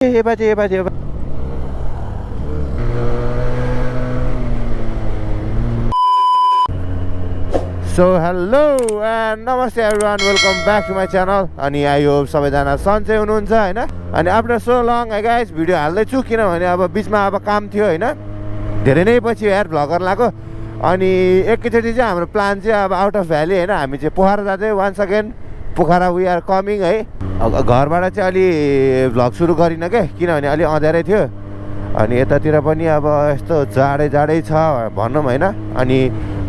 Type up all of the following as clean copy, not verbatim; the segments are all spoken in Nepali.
ए बाजे ए बाजे सो हेलो एन्ड नमस्ते everyone welcome back to my channel अनि आई होप सबैजना सन्चै हुनुहुन्छ होइन अनि आफ्टर सो लङ है गाइस भिडियो हाल्दैछु किनभने अब बिचमा अब काम थियो होइन धेरै नै पछि यार भ्लगर लगाएको अनि एकैचोटि चाहिँ हाम्रो प्लान चाहिँ अब आउट अफ भ्याली होइन हामी चाहिँ पोखरा जाँदै once again Pokhara we are coming है घरबाट चाहिँ अलि भ्लग सुरु गरिनँ क्या किनभने अलि अँध्यारै थियो अनि यतातिर पनि अब यस्तो जाडै छ भनौँ होइन अनि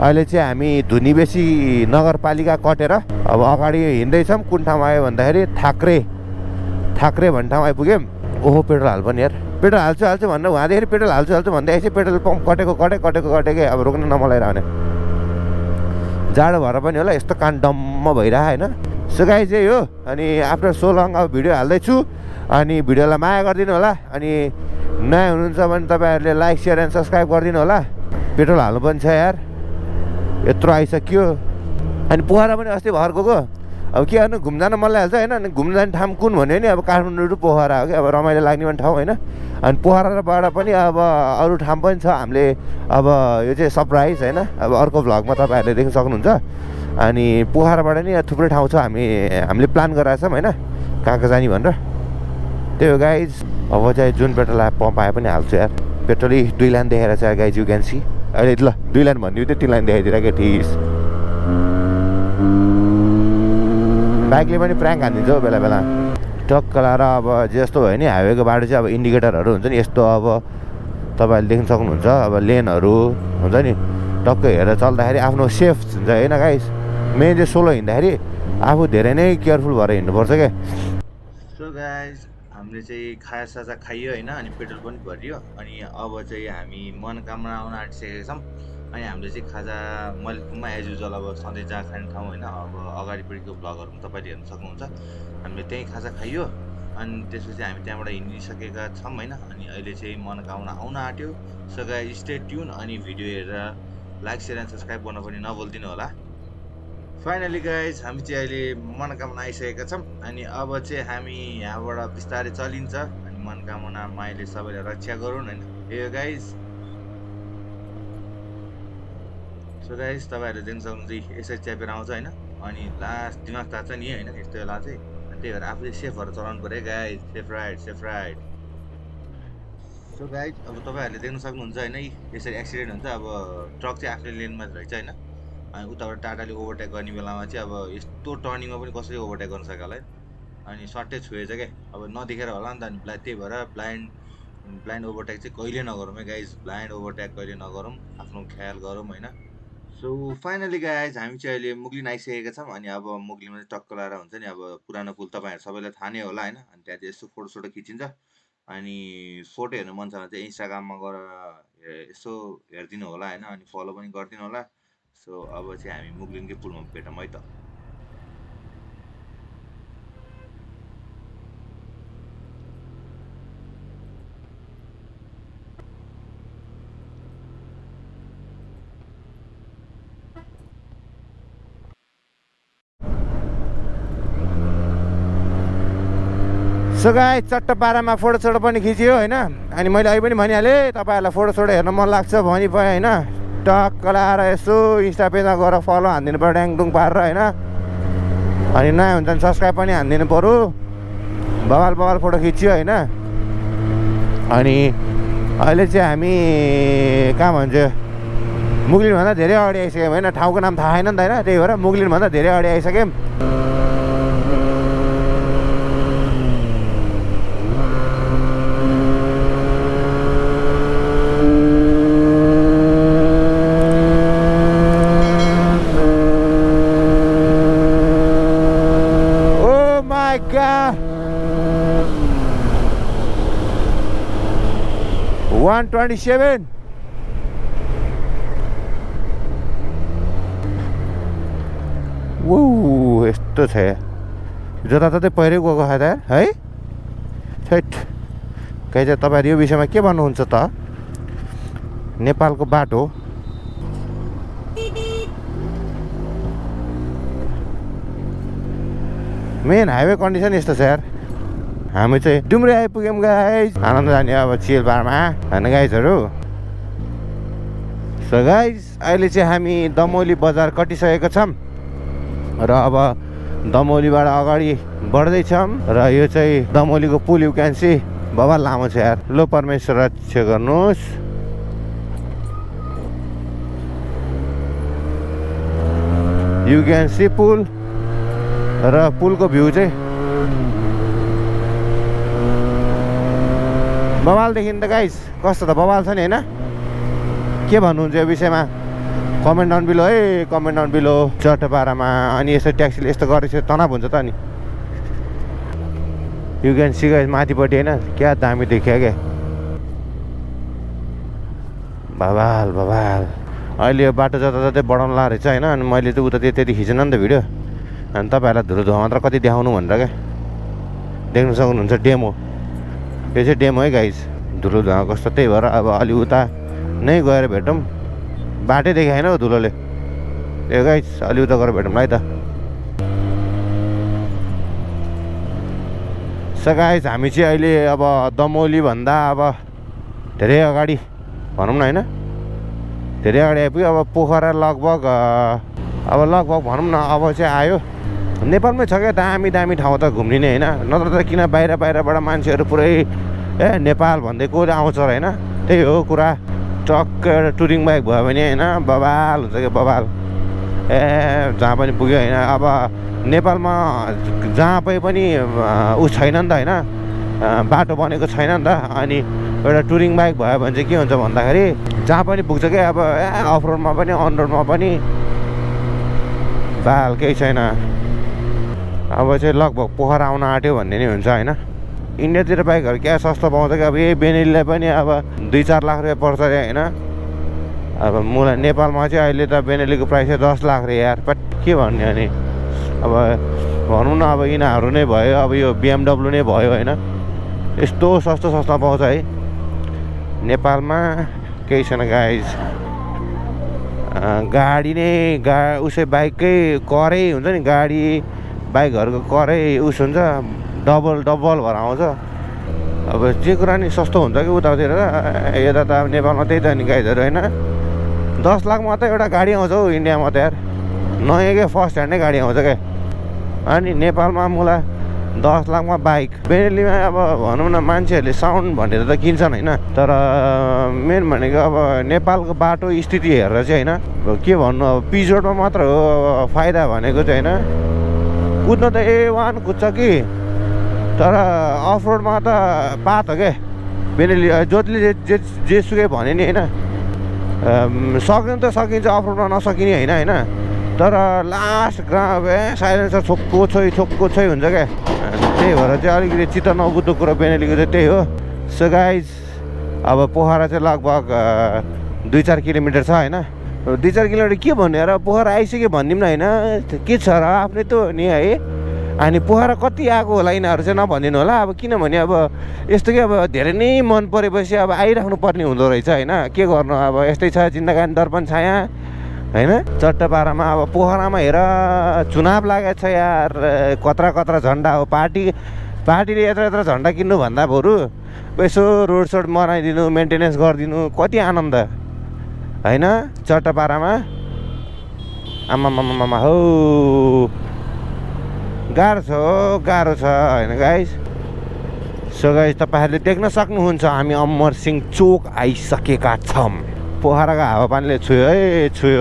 अहिले चाहिँ हामी धुनीबेसी नगरपालिका कटेर अब अगाडि हिँड्दैछौँ कुन ठाउँ आयो भन्दाखेरि थाक्रे भन्ने ठाउँ आइपुग्यौँ ओहो पेट्रोल हाल पनि यार पेट्रोल हाल्छु भन्दा उहाँदेखि पेट्रोल हाल्छु भन्दै चाहिँ पेट्रोल पम्प कटेकै अब रोक्न नमलाइरहने जाडो भएर पनि होला यस्तो कान डम्म भइरह होइन सो गाइस चाहिँ हो अनि आफ्टर सो लङ अब भिडियो हाल्दैछु अनि भिडियोलाई माया गरिदिनु होला अनि नयाँ हुनुहुन्छ भने तपाईँहरूले लाइक सेयर एन्ड सब्सक्राइब गरिदिनु होला पेट्रोल हाल्नु पनि छ यार यत्रो आइसक्यो अनि पोखरा पनि अस्ति भर्खर गएको अब के गर्नु घुम्न जान मन लागिहाल्छ होइन अनि घुम्न जाने ठाउँ कुन भन्यो नि अब काठमाडौँ टु पोखरा हो कि अब रमाइलो लाग्ने पनि ठाउँ होइन अनि पोखराबाट पनि अब अरू ठाउँ पनि छ हामीले अब यो चाहिँ सरप्राइज होइन अब अर्को भ्लगमा तपाईँहरूले देख्न सक्नुहुन्छ अनि पोखराबाट नि थुप्रै ठाउँ छ हामीले प्लान गरेका छौँ होइन कहाँ जाने भनेर त्यही हो गाइज अब चाहिँ जुन पेट्रोल पम्प आए पनि हाल्छु यार पेट्रोलै 2 लाइन देखेर चाहिँ गाइज यु क्यान सी अहिले ल 2 लाइन भनिदियो त्यो 3 लाइन देखाइदिएर ठिस बाइकले पनि प्र्याङ्क हानिदिन्छ हौ बेला बेला टक्क लाएर अब जस्तो भयो नि हाइवेको बाटो चाहिँ अब इन्डिकेटरहरू हुन्छ नि यस्तो अब तपाईँहरूले देख्न सक्नुहुन्छ अब लेनहरू हुन्छ नि टक्क हेरेर चल्दाखेरि आफ्नो सेफ हुन्छ होइन गाइस मेन चाहिँ सोलो हिँड्दाखेरि आफू धेरै नै केयरफुल भएर हिँड्नुपर्छ क्या सो गाइस हामीले चाहिँ खाजासाजा खाइयो होइन अनि पेट्रोल पनि भरियो अनि अब चाहिँ हामी मनोकामना आउन आँटिसकेका छौँ अनि हामीले चाहिँ खाजा मलिपुङमा एज युजल अब सधैँ जहाँ खाने ठाउँ होइन अब अगाडिपट्टिको भ्लगहरू पनि तपाईँले हेर्न सक्नुहुन्छ हामीले त्यहीँ खाजा खाइयो अनि त्यसपछि हामी त्यहाँबाट हिँडिसकेका छौँ होइन अनि अहिले चाहिँ मनोकामना आउन आँट्यो सो गाइस स्टे ट्युन अनि भिडियो हेरेर लाइक सेयर एन्ड सब्सक्राइब गर्न पनि नभुलिदिनु होला फाइनली गाइज हामी चाहिँ अहिले मनोकामना आइसकेका छौँ अनि अब चाहिँ हामी यहाँबाट बिस्तारै चलिन्छ अनि मनोकामना माइले सबैलाई रक्षा गरून् होइन यो गाइज सो गाइज तपाईँहरूले देख्न सक्नुहुन्छ यसरी च्यापेर आउँछ होइन अनि लास्ट दिमाग तात्छ नि होइन यस्तो बेला चाहिँ अनि त्यही भएर आफूले सेफ भएर चलाउनु पऱ्यो guys safe ride so guys अब तपाईँहरूले देख्न सक्नुहुन्छ होइन यसरी एक्सिडेन्ट हुन्छ अब ट्रक चाहिँ आफ्नै लेनमा रहेछ होइन अनि उताबाट टाटाले ओभरटेक गर्ने बेलामा चाहिँ अब यस्तो टर्निङमा पनि कसरी ओभरटेक गर्न सक्यो होला है अनि सर्टै छुएछ क्या अब नदेखेर होला नि त अनि त्यही भएर ब्लाइन्ड ओभरटेक चाहिँ कहिले नगरौँ है गाइज ब्लाइन्ड ओभरटेक कहिले नगरौँ आफ्नो ख्याल गरौँ होइन सो फाइनली गाइज हामी चाहिँ अहिले मुगलिन आइसकेका छौँ अनि अब मुगलिनमा चाहिँ टक्क लाएर हुन्छ नि अब पुरानो पुल तपाईँहरू सबैलाई थाहा नै होला होइन अनि त्यहाँ चाहिँ यसो फोटोसोटो खिचिन्छ अनि फोटो हेर्नु मन छ भने चाहिँ इन्स्टाग्राममा गएर यसो हेरिदिनु होला होइन अनि फलो पनि गरिदिनु होला सो अब चाहिँ हामी मुगलिनकै पुलमा भेटौँ है त सो गाइस चट्ट पारामा फोटोसोटो पनि खिच्यो होइन अनि मैले अहिले पनि भनिहालेँ तपाईँहरूलाई फोटोसोटो हेर्न मन लाग्छ भनि पाएँ होइन टक्क लाएर यसो इन्स्टा पेजमा गएर फलो हानिदिनु पऱ्यो ड्याङडुङ पारेर होइन अनि नयाँ हुन्छ भने सब्सक्राइब पनि हानिदिनु पऱ्यो बवाल फोटो खिच्यो होइन अनि अहिले चाहिँ हामी कहाँ भन्छ मुगलिनभन्दा धेरै अगाडि आइसक्यौँ होइन ठाउँको नाम थाहा छैन नि त होइन त्यही भएर मुगलिनभन्दा धेरै अगाडि आइसक्यौँ God 127 वो यस्तो छ जताततै पहिरै गएको छ त है छैट कहीँ चाहिँ तपाईँहरू यो विषयमा के भन्नुहुन्छ त नेपालको बाटो मेन हाइवे कन्डिसन यस्तो छ यार हामी चाहिँ डुम्रे आइपुग्यौँ गाइज आनन्द जाने अब चिलबारमा होइन गाइजहरू सो गाइज अहिले चाहिँ हामी दमौली बजार कटिसकेको छौँ र अब दमौलीबाट अगाडि बढ्दैछौँ र यो चाहिँ दमौलीको पुल यु क्यान सी बाबा लामो छ यार लो परमेश्वर रक्षा गर्नुहोस् यु क्यान सी पुल र पुलको भ्यू चाहिँ बवाल देखिन्छ गाइस कस्तो त बवाल छ नि होइन के भन्नुहुन्छ यो विषयमा कमेन्ट डाउन बिलो है कमेन्ट डाउन बिलो चट्टपारामा अनि यसो ट्याक्सीले यस्तो गरेपछि तनाव हुन्छ त अनि यु क्यान सी गाइस माथिपट्टि होइन क्या दामी देखियो क्या बवाल बवाल अहिले यो बाटो जता जतै बढाउनु ला रहेछ होइन अनि मैले चाहिँ उता त्यति खिचेन नि त भिडियो अनि तपाईँहरूलाई धुलो धुवा मात्र कति देखाउनु भनेर क्या देख्नु सक्नुहुन्छ डेमो यो चाहिँ डेमो है गाइस धुलो धुवा कस्तो त्यही भएर अब अलि उता नै गएर भेटौँ बाटै देखाएन हौ धुलोले ए गाइस अलि उता गएर भेटौँ है त सो गाइस हामी चाहिँ अहिले अब दमौली भन्दा अब धेरै अगाडि भनौँ न होइन धेरै अगाडि आइपुग्यो अब पोखरा लगभग भनौँ न अब चाहिँ आयो नेपालमै छ क्या दामी दामी ठाउँ त घुम्ने नै होइन नत्र त किन बाहिरबाट मान्छेहरू पुरै नेपाल भन्दै कसले आउँछ र होइन त्यही हो कुरा टक्क एउटा टुरिङ बाइक भयो भने होइन बवाल हुन्छ क्या बवाल जहाँ पनि पुग्यो होइन अब नेपालमा जहाँ पनि ऊ छैन नि त होइन बाटो बनेको छैन नि त अनि एउटा टुरिङ बाइक भयो भने चाहिँ के हुन्छ भन्दाखेरि जहाँ पनि पुग्छ क्या अब अफ रोडमा पनि अन रोडमा पनि बाल केही छैन अब चाहिँ लगभग पोखरा आउन आँट्यो भन्ने नै हुन्छ होइन इन्डियातिर बाइकहरू क्या सस्तो पाउँछ क्या अब यही बेनेलीलाई पनि अब 2-4 लाख रुपियाँ पर्छ अरे होइन अब मलाई नेपालमा चाहिँ अहिले त बेनेलीको प्राइस चाहिँ 10 लाख रे यार बट के भन्ने अनि अब भनौँ न अब यिनीहरू नै भयो अब यो BMW नै भयो होइन यस्तो सस्तो पाउँछ है नेपालमा केही छैन गाइज गाडी नै उसै बाइककै करै हुन्छ नि गाडी बाइकहरूको करै उस हुन्छ डबल भएर आउँछ अब जे कुरा नि सस्तो हुन्छ कि उतातिर यता त अब नेपालमा त्यही त नि गाइजहरू होइन 10 लाखमा त एउटा गाडी आउँछ हौ इन्डियामा त यार नयाँकै फर्स्ट ह्यान्डै गाडी आउँछ क्या अनि नेपालमा मलाई 10 लाखमा बाइक बेनेलीमा अब भनौँ न मान्छेहरूले साउन्ड भनेर त किन्छन् होइन तर मेन भनेको अब नेपालको बाटो स्थिति हेरेर चाहिँ होइन के भन्नु अब पिजोडमा मात्र हो फाइदा भनेको चाहिँ होइन कुद्न त A1 कुद्छ कि तर अफ रोडमा त पात हो क्या बेनेली जसले जेसुकै भने नि होइन सक्नु त सकिन्छ अफ रोडमा नसकिने होइन तर लास्ट साइलेन्सर छोक्को छै हुन्छ क्या त्यही भएर चाहिँ अलिकति चित्त नबुझ्दो कुरो बेनेलीको चाहिँ त्यही हो सो गाइज अब पोखरा चाहिँ लगभग 2-4 किलोमिटर छ होइन 2-4 किलोमिटर के भन्ने र पोखरा आइसक्यो भनिदिउँ न होइन के छ र आफ्नै त नि है अनि पोखरा कति आएको होला यिनीहरू चाहिँ नभनिदिनु होला अब किनभने अब यस्तो कि अब धेरै नै मन परेपछि अब आइराख्नु पर्ने हुँदो रहेछ होइन के गर्नु अब यस्तै छ जिन्दगानी दर्पण छाया होइन चट्टपारामा अब पोखरामा हेर चुनाव लागेको छ यार कत्रा झन्डा हो पार्टीले यत्र झन्डा किन्नु भन्दा बरु यसो रोड बनाइदिनु मेन्टेनेन्स गरिदिनु कति आनन्द होइन चट्टपारामा आमामामा हौ गाह्रो छ होइन गाइस सो गाइस तपाईँहरूले देख्न सक्नुहुन्छ हामी अमर सिंह चोक आइसकेका छौँ पोखराको हावापानीले छुयो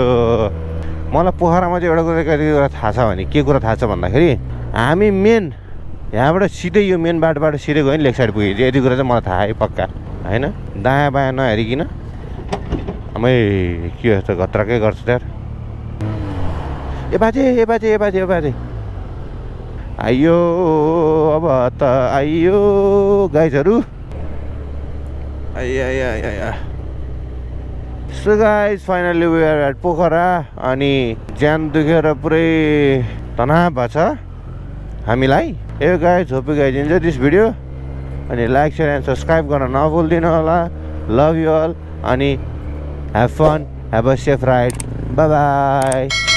मलाई पोखरामा चाहिँ एउटा कुरा थाहा छ भने के कुरा थाहा छ भन्दाखेरि हामी मेन यहाँबाट सिधै यो मेन बाटोबाट सिधै गयो नि लेफ्ट साइड पुग्यो यति कुरा चाहिँ मलाई थाहा है पक्का होइन दायाँ बायाँ नहेरिकन आमै के यस्तो घत्रकै गर्छ यार ए बाजे आइयो अब त आइयो गाइजहरू आइया so guys finally we are at Pokhara अनि ज्यान दुखेर पुरै तनाव भएको छ हामीलाई ए guys hope you guys enjoy this video अनि लाइक शेयर एन्ड सब्सक्राइब गर्न नभुल्दिनु होला लभ यु अल अनि have fun have a safe ride bye by